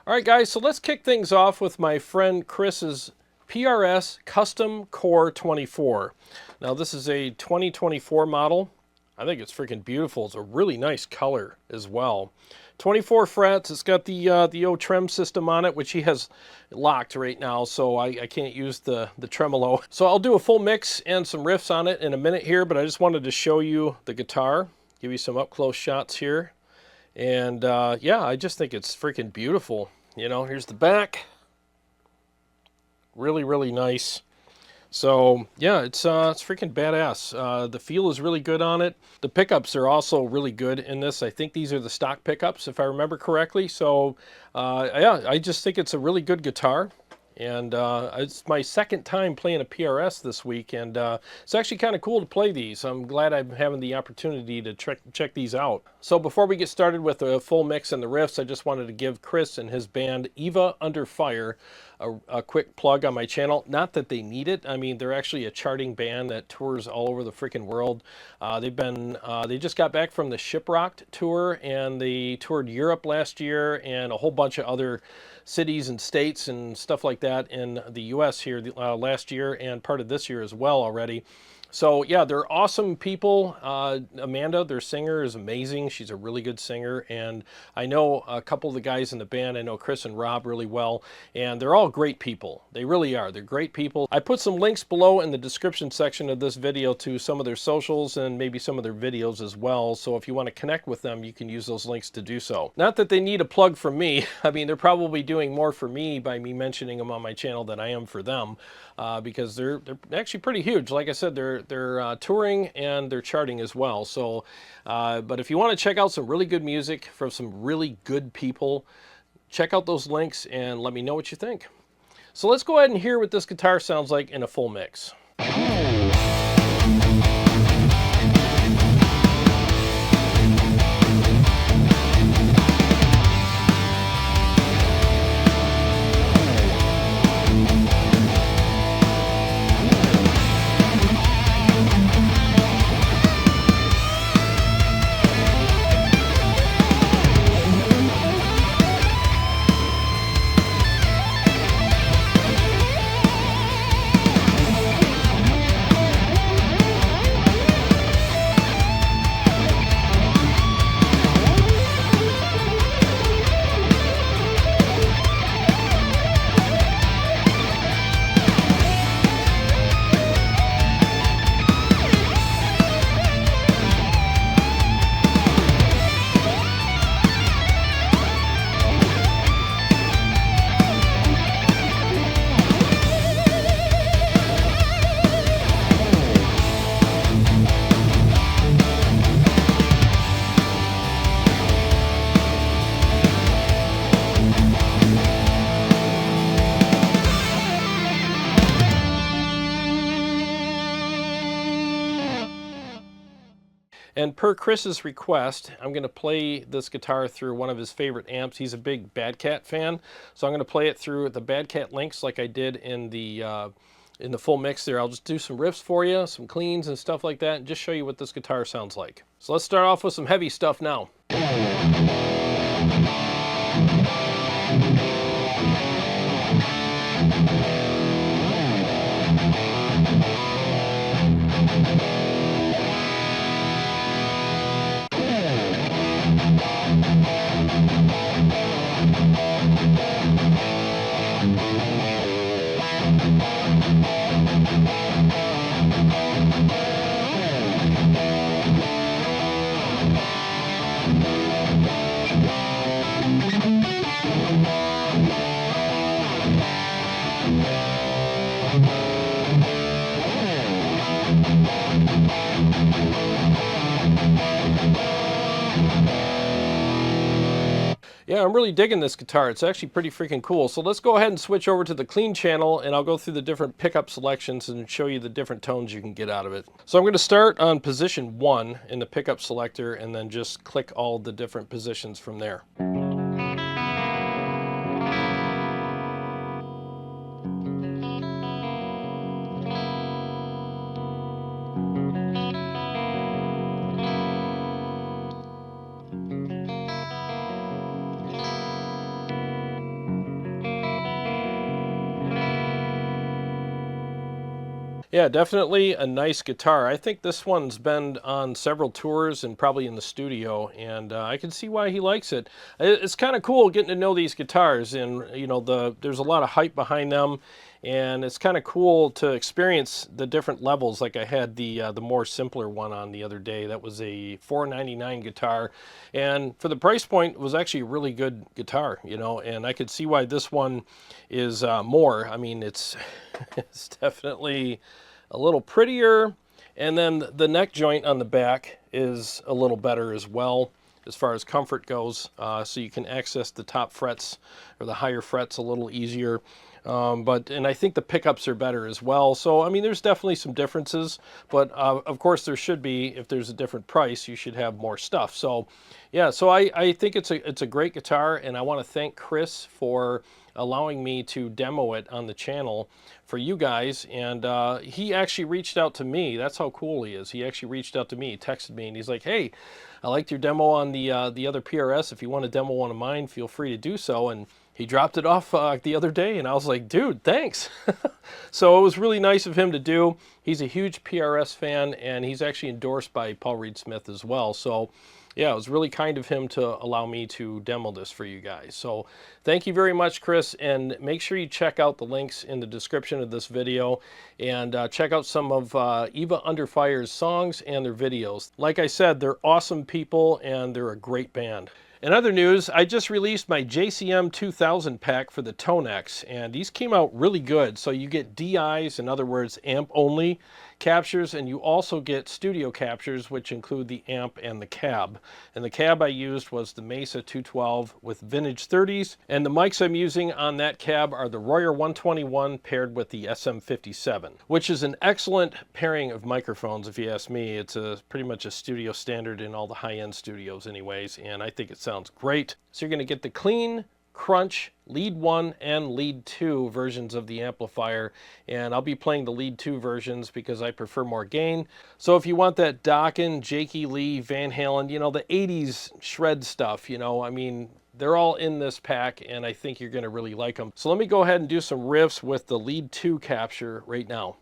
All right, guys, so let's kick things off with my friend Chris's PRS Custom Core 24. Now, this is a 2024 model. I think it's freaking beautiful. It's a really nice color as well. 24 frets. It's got the O trem system on it, which he has locked right now, so I can't use the tremolo. So I'll do a full mix and some riffs on it in a minute here, but I just wanted to show you the guitar, give you some up-close shots here. And yeah, I just think it's freaking beautiful. You know, here's the back. Really, really nice. So yeah, it's freaking badass. The feel is really good on it. The pickups are also really good in this. I think these are the stock pickups, if I remember correctly. So yeah, I just think it's a really good guitar. And it's my second time playing a PRS this week, and it's actually kind of cool to play these. I'm glad I'm having the opportunity to check these out. So before we get started with the full mix and the riffs, I just wanted to give Chris and his band Eva Under Fire a quick plug on my channel. Not that they need it. I mean, they're actually a charting band that tours all over the freaking world. They just got back from the Shiprocked tour, and they toured Europe last year and a whole bunch of other cities and states and stuff like that in the US here last year and part of this year as well already. So yeah, they're awesome people. Amanda, their singer, is amazing. She's a really good singer, and I know a couple of the guys in the band. I know Chris and Rob really well, and they're all great people. They really are. They're great people. I put some links below in the description section of this video to some of their socials and maybe some of their videos as well. So if you want to connect with them, you can use those links to do so. Not that they need a plug from me. I mean, they're probably doing more for me by me mentioning them on my channel than I am for them, because they're actually pretty huge. Like I said, they're touring and they're charting as well. So, but if you want to check out some really good music from some really good people, check out those links and let me know what you think. So let's go ahead and hear what this guitar sounds like in a full mix. And per Chris's request, I'm going to play this guitar through one of his favorite amps. He's a big Bad Cat fan, so I'm going to play it through the Bad Cat links like I did in the full mix there. I'll just do some riffs for you, some cleans and stuff like that, and just show you what this guitar sounds like. So let's start off with some heavy stuff now. Yeah, I'm really digging this guitar. It's actually pretty freaking cool. So let's go ahead and switch over to the clean channel, and I'll go through the different pickup selections and show you the different tones you can get out of it. So I'm going to start on position 1 in the pickup selector and then just click all the different positions from there. Yeah, definitely a nice guitar. I think this one's been on several tours and probably in the studio, and I can see why he likes it. It's kind of cool getting to know these guitars, and you know, there's a lot of hype behind them, and it's kind of cool to experience the different levels. Like I had the more simpler one on the other day. That was a $499 guitar, and for the price point, it was actually a really good guitar, you know. And I could see why this one is more. I mean, it's it's definitely a little prettier, and then the neck joint on the back is a little better as well as far as comfort goes, so you can access the top frets or the higher frets a little easier. And I think the pickups are better as well. So I mean, there's definitely some differences, but of course there should be. If there's a different price, you should have more stuff. So yeah, so I think it's a great guitar, and I want to thank Chris for allowing me to demo it on the channel for you guys. And he actually reached out to me. That's how cool he is. He actually reached out to me, he texted me, and he's like, hey, I liked your demo on the other PRS. If you want to demo one of mine, feel free to do so. And he dropped it off the other day, and I was like, dude, thanks. So it was really nice of him to do. He's a huge PRS fan, and he's actually endorsed by Paul Reed Smith as well. So yeah, it was really kind of him to allow me to demo this for you guys. So thank you very much, Chris, and make sure you check out the links in the description of this video, and check out some of Eva Under Fire's songs and their videos. Like I said, they're awesome people, and they're a great band. In other news, I just released my JCM 2000 pack for the ToneX, and these came out really good. So you get DIs, in other words, amp only captures, and you also get studio captures, which include the amp and the cab. And the cab I used was the Mesa 212 with vintage 30s, and the mics I'm using on that cab are the Royer 121 paired with the SM57, which is an excellent pairing of microphones if you ask me. It's pretty much a studio standard in all the high-end studios anyways, and I think it sounds great. So you're going to get the clean, crunch, lead 1 and lead 2 versions of the amplifier, and I'll be playing the lead 2 versions because I prefer more gain. So if you want that Dokken, Jakey Lee, Van Halen, you know, the 80s shred stuff, you know, I mean, they're all in this pack, and I think you're going to really like them. So let me go ahead and do some riffs with the lead 2 capture right now.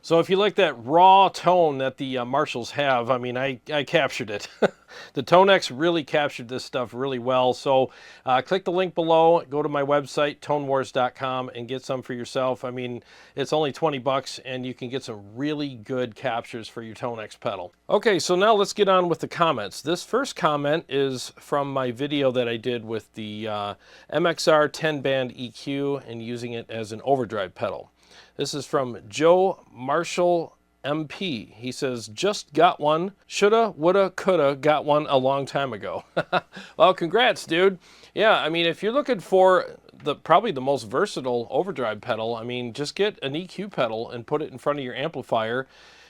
So if you like that raw tone that the Marshalls have, I mean, I captured it. The ToneX really captured this stuff really well. So click the link below, go to my website, tonewars.com, and get some for yourself. I mean, it's only 20 bucks, and you can get some really good captures for your ToneX pedal. Okay, so now let's get on with the comments. This first comment is from my video that I did with the MXR 10-band EQ and using it as an overdrive pedal. This is from Joe Marshall MP. He says, just got one. Shoulda, woulda, coulda got one a long time ago. Well, congrats, dude. Yeah, I mean, if you're looking for probably the most versatile overdrive pedal, I mean, just get an EQ pedal and put it in front of your amplifier,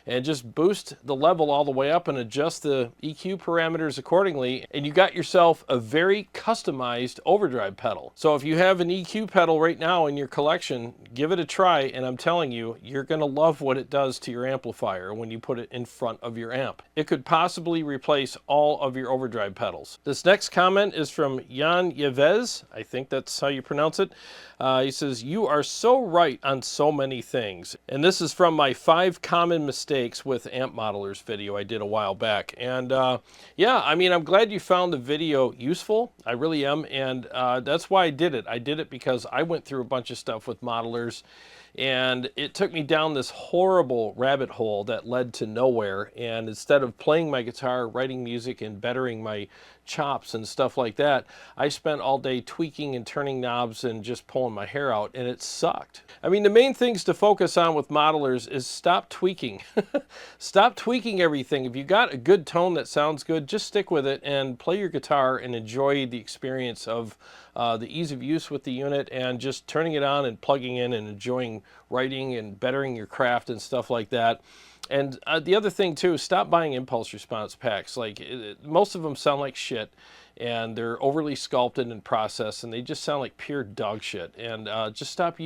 and just boost the level all the way up and adjust the EQ parameters accordingly, and you got yourself a very customized overdrive pedal. So if you have an EQ pedal right now in your collection, give it a try, and I'm telling you, you're going to love what it does to your amplifier when you put it in front of your amp. It could possibly replace all of your overdrive pedals. This next comment is from Jan Yevez. I think that's how you pronounce it. He says, "You are so right on so many things." And this is from my 5 common mistakes with amp modelers video I did a while back. And yeah, I mean, I'm glad you found the video useful. I really am. And that's why I did it. I did it because I went through a bunch of stuff with modelers, and it took me down this horrible rabbit hole that led to nowhere. And instead of playing my guitar, writing music, and bettering my chops and stuff like that, I spent all day tweaking and turning knobs and just pulling my hair out, and it sucked. I mean, the main things to focus on with modelers is stop tweaking. Stop tweaking everything. If you got a good tone that sounds good, just stick with it and play your guitar and enjoy the experience of the ease of use with the unit, and just turning it on and plugging in and enjoying writing and bettering your craft and stuff like that. And the other thing too, stop buying impulse response packs. Like most of them sound like shit, and they're overly sculpted and processed, and they just sound like pure dog shit. And just stop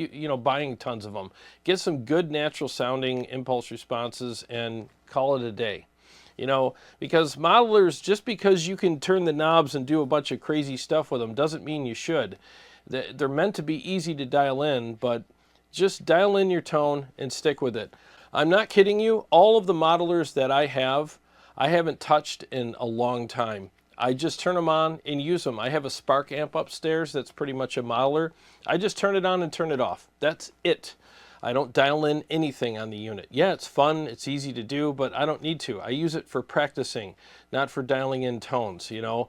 buying tons of them. Get some good natural sounding impulse responses and call it a day. You know, because modelers, just because you can turn the knobs and do a bunch of crazy stuff with them doesn't mean you should. They're meant to be easy to dial in, but just dial in your tone and stick with it. I'm not kidding you. All of the modelers that I haven't touched in a long time. I just turn them on and use them. I have a Spark amp upstairs that's pretty much a modeler. I just turn it on and turn it off. That's it. I don't dial in anything on the unit. Yeah, it's fun, it's easy to do, but I don't need to. I use it for practicing, not for dialing in tones, you know.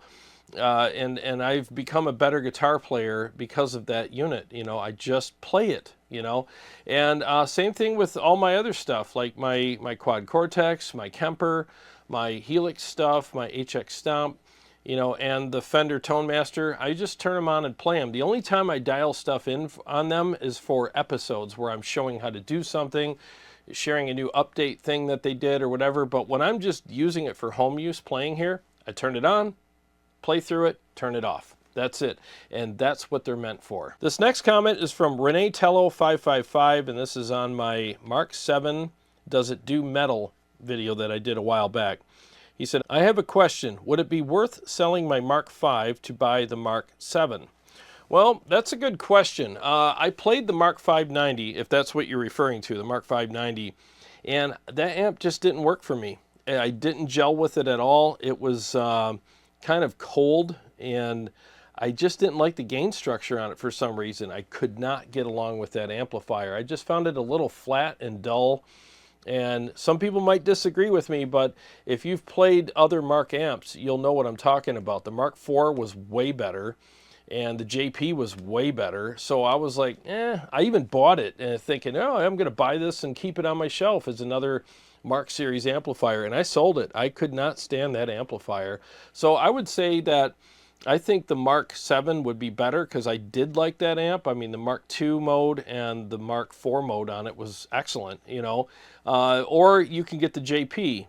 And I've become a better guitar player because of that unit. You know, I just play it, you know. And same thing with all my other stuff, like my quad CORTEX, my KEMPER, my Helix stuff, my HX Stomp, you know, and the Fender Tone Master. I just turn them on and play them. The only time I dial stuff in on them is for episodes where I'm showing how to do something, sharing a new update thing that they did or whatever. But when I'm just using it for home use, playing here, I turn it on, play through it, turn it off. That's it. And that's what they're meant for. This next comment is from Renee Tello 555, and this is on my Mark 7 Does It Do Metal video that I did a while back. He said, "I have a question. Would it be worth selling my Mark 5 to buy the Mark 7? Well, that's a good question. I played the Mark 590, if that's what you're referring to, the Mark 590, and that amp just didn't work for me. I didn't gel with it at all. It was kind of cold, and I just didn't like the gain structure on it for some reason. I could not get along with that amplifier. I just found it a little flat and dull. And some people might disagree with me, but if you've played other Mark amps, you'll know what I'm talking about. The Mark IV was way better, and the JP was way better. So I was like, I even bought it and thinking, oh, I'm going to buy this and keep it on my shelf as another Mark series amplifier, and I sold it. I could not stand that amplifier. So I would say that I think the Mark 7 would be better because I did like that amp. I mean, the Mark II mode and the Mark IV mode on it was excellent, you know. Or you can get the JP.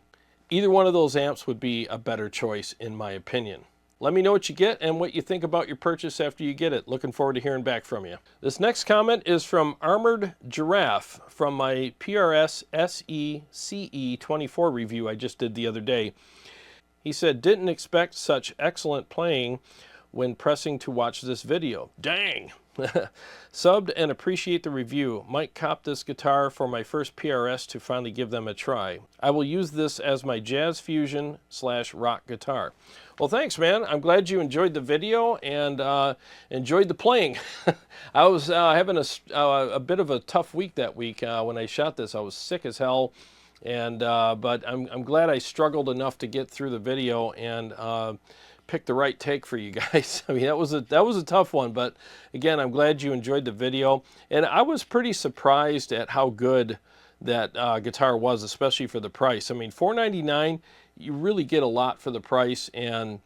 Either one of those amps would be a better choice, in my opinion. Let me know what you get and what you think about your purchase after you get it. Looking forward to hearing back from you. This next comment is from Armored Giraffe from my PRS SE-CE24 review I just did the other day. He said, "Didn't expect such excellent playing when pressing to watch this video. Dang!" Subbed and appreciate the review. Might cop this guitar for my first PRS to finally give them a try. I will use this as my jazz fusion / rock guitar. Well, thanks, man. I'm glad you enjoyed the video and enjoyed the playing. I was having a bit of a tough week that week when I shot this. I was sick as hell. And but I'm glad I struggled enough to get through the video and pick the right take for you guys. I mean, that was a tough one, but again, I'm glad you enjoyed the video. And I was pretty surprised at how good that guitar was, especially for the price. I mean, $499, you really get a lot for the price, and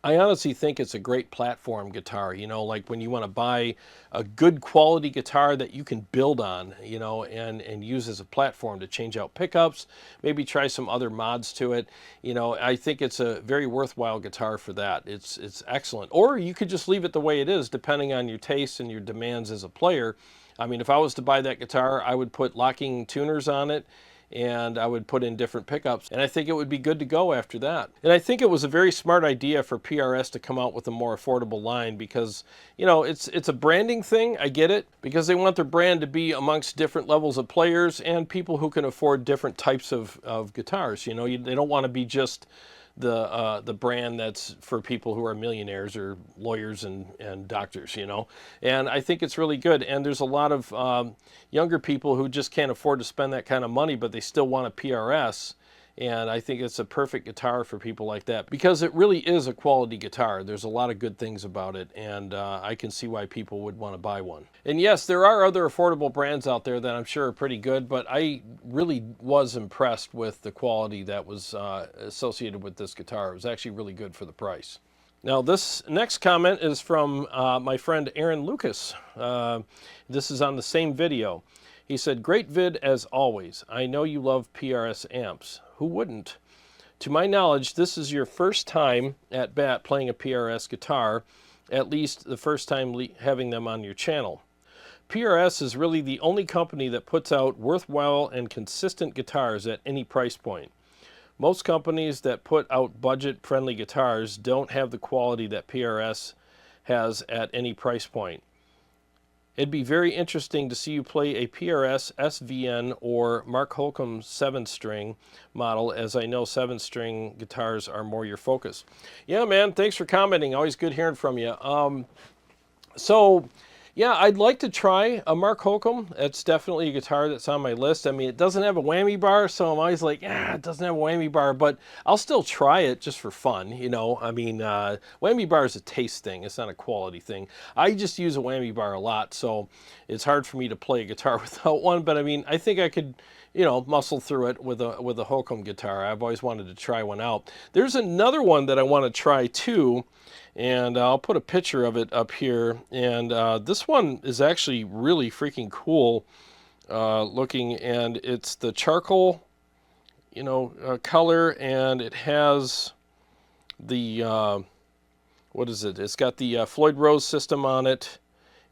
I honestly think it's a great platform guitar, you know, like when you want to buy a good quality guitar that you can build on, you know, and use as a platform to change out pickups, maybe try some other mods to it. You know, I think it's a very worthwhile guitar for that. It's excellent. Or you could just leave it the way it is, depending on your tastes and your demands as a player. I mean, if I was to buy that guitar, I would put locking tuners on it, and I would put in different pickups, and I think it would be good to go after that. And I think it was a very smart idea for PRS to come out with a more affordable line because, you know, it's a branding thing. I get it, because they want their brand to be amongst different levels of players and people who can afford different types of guitars. You know, they don't want to be just the brand that's for people who are millionaires or lawyers and doctors, you know. And I think it's really good. And there's a lot of younger people who just can't afford to spend that kind of money, but they still want a PRS. And I think it's a perfect guitar for people like that because it really is a quality guitar. There's a lot of good things about it, and I can see why people would want to buy one. And yes, there are other affordable brands out there that I'm sure are pretty good, but I really was impressed with the quality that was associated with this guitar. It was actually really good for the price. Now, this next comment is from my friend Aaron Lucas. This is on the same video. He said, "Great vid as always. I know you love PRS amps. Who wouldn't? To my knowledge, this is your first time at bat playing a PRS guitar, at least the first time having them on your channel. PRS is really the only company that puts out worthwhile and consistent guitars at any price point. Most companies that put out budget-friendly guitars don't have the quality that PRS has at any price point. It'd be very interesting to see you play a PRS SVN or Mark Holcomb 7-string model, as I know 7-string guitars are more your focus." Yeah, man, thanks for commenting. Always good hearing from you. So, yeah, I'd like to try a Mark Holcomb. That's definitely a guitar that's on my list. I mean, it doesn't have a whammy bar, so I'm always like, it doesn't have a whammy bar, but I'll still try it just for fun, you know. I mean, whammy bar is a taste thing. It's not a quality thing. I just use a whammy bar a lot, so it's hard for me to play a guitar without one, but I mean, I think I could, you know, muscle through it with a Holcomb guitar. I've always wanted to try one out. There's another one that I want to try too, and I'll put a picture of it up here. And this one is actually really freaking cool looking, and it's the charcoal, you know, color, and it has the what is it? It's got the Floyd Rose system on it,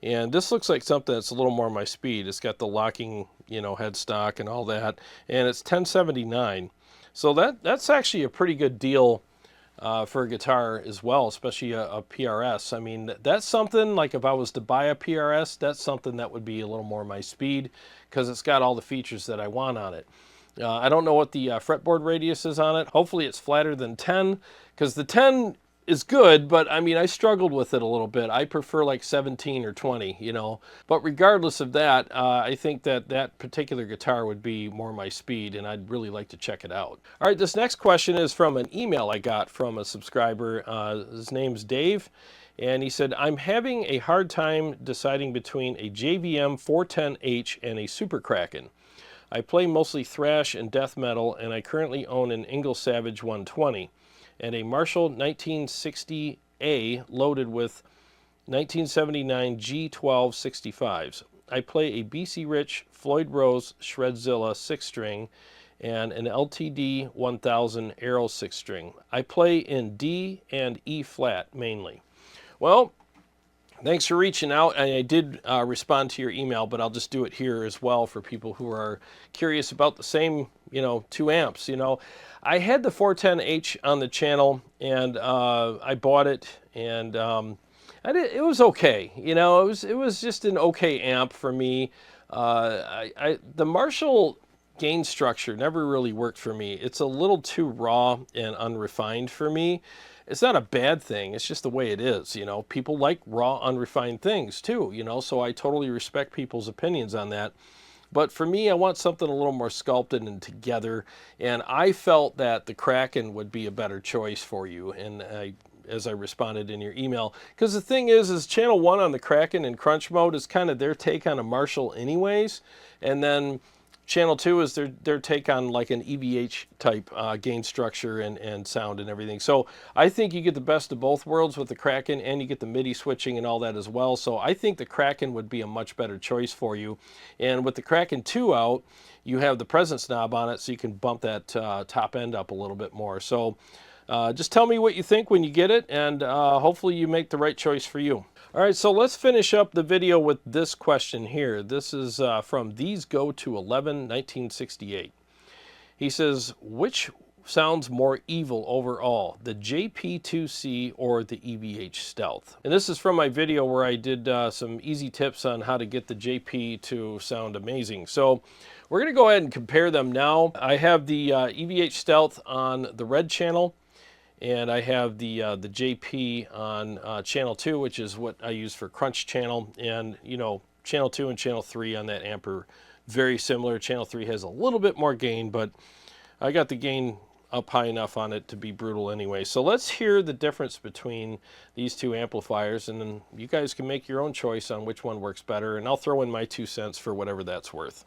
and this looks like something that's a little more my speed. It's got the locking, you know, headstock and all that, and it's $10.79. So that's actually a pretty good deal for a guitar as well, especially a PRS. I mean, that's something, like if I was to buy a PRS, that's something that would be a little more my speed because it's got all the features that I want on it. I don't know what the fretboard radius is on it. Hopefully it's flatter than 10, because the 10 is good, but I mean, I struggled with it a little bit. I prefer like 17 or 20, you know. But regardless of that, I think that that particular guitar would be more my speed, and I'd really like to check it out. All right, this next question is from an email I got from a subscriber. His name's Dave, and he said, "I'm having a hard time deciding between a JVM 410H and a Super Kraken. I play mostly thrash and death metal, and I currently own an Ingle Savage 120. And a Marshall 1960A loaded with 1979 G12 65s. I play a BC Rich Floyd Rose Shredzilla 6-string and an LTD 1000 Arrow 6-string. I play in D and E flat mainly." Well, thanks for reaching out. I did respond to your email, but I'll just do it here as well for people who are curious about the same, you know, 2 amps. You know, I had the 410H on the channel, and I bought it, and it was okay. You know, it was just an okay amp for me. The Marshall gain structure never really worked for me. It's a little too raw and unrefined for me. It's not a bad thing. It's just the way it is, you know. People like raw, unrefined things too, you know, so I totally respect people's opinions on that. But for me, I want something a little more sculpted and together, and I felt that the Kraken would be a better choice for you, and as I responded in your email. Because the thing is channel 1 on the Kraken in crunch mode is kind of their take on a Marshall anyways, and then Channel 2 is their take on like an EVH type gain structure and sound and everything. So I think you get the best of both worlds with the Kraken, and you get the MIDI switching and all that as well. So I think the Kraken would be a much better choice for you. And with the Kraken 2 out, you have the presence knob on it, so you can bump that top end up a little bit more. So just tell me what you think when you get it, and hopefully you make the right choice for you. All right, so let's finish up the video with this question here. This is from These Go to 11, 1968. He says, which sounds more evil overall, the JP2C or the EVH Stealth? And this is from my video where I did some easy tips on how to get the JP to sound amazing. So we're going to go ahead and compare them now. I have the EVH Stealth on the red channel, and I have the JP on channel 2, which is what I use for crunch channel. And you know, channel 2 and channel 3 on that amp are very similar. Channel 3 has a little bit more gain, but I got the gain up high enough on it to be brutal anyway. So let's hear the difference between these two amplifiers, and then you guys can make your own choice on which one works better, and I'll throw in my 2 cents for whatever that's worth.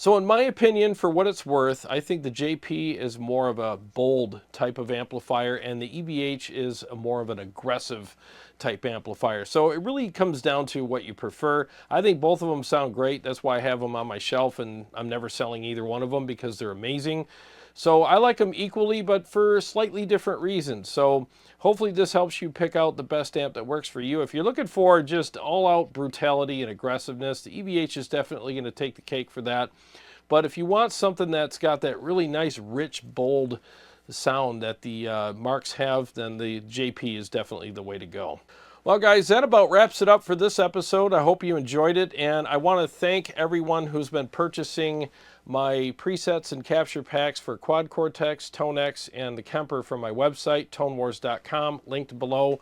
So in my opinion, for what it's worth, I think the JP is more of a bold type of amplifier, and the EVH is more of an aggressive type amplifier. So it really comes down to what you prefer. I think both of them sound great. That's why I have them on my shelf, and I'm never selling either one of them because they're amazing. So I like them equally, but for slightly different reasons. So hopefully this helps you pick out the best amp that works for you. If you're looking for just all-out brutality and aggressiveness, the EVH is definitely going to take the cake for that. But if you want something that's got that really nice, rich, bold sound that the Marks have, then the JP is definitely the way to go. Well, guys, that about wraps it up for this episode. I hope you enjoyed it, and I want to thank everyone who's been purchasing my presets and capture packs for Quad Cortex, ToneX, and the KEMPER from my website, tonewars.com, linked below.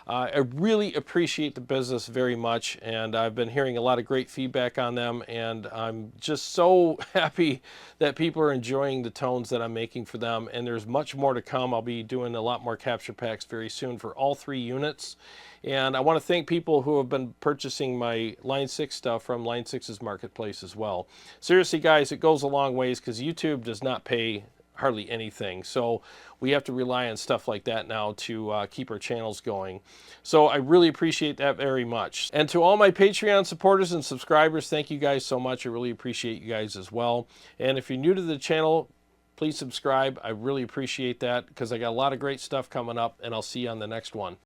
I really appreciate the business very much, and I've been hearing a lot of great feedback on them, and I'm just so happy that people are enjoying the tones that I'm making for them, and there's much more to come. I'll be doing a lot more capture packs very soon for all 3 units. And I want to thank people who have been purchasing my Line 6 stuff from Line 6's marketplace as well. Seriously, guys, it goes a long ways because YouTube does not pay hardly anything. So we have to rely on stuff like that now to keep our channels going. So I really appreciate that very much. And to all my Patreon supporters and subscribers, thank you guys so much. I really appreciate you guys as well. And if you're new to the channel, please subscribe. I really appreciate that because I got a lot of great stuff coming up, and I'll see you on the next one.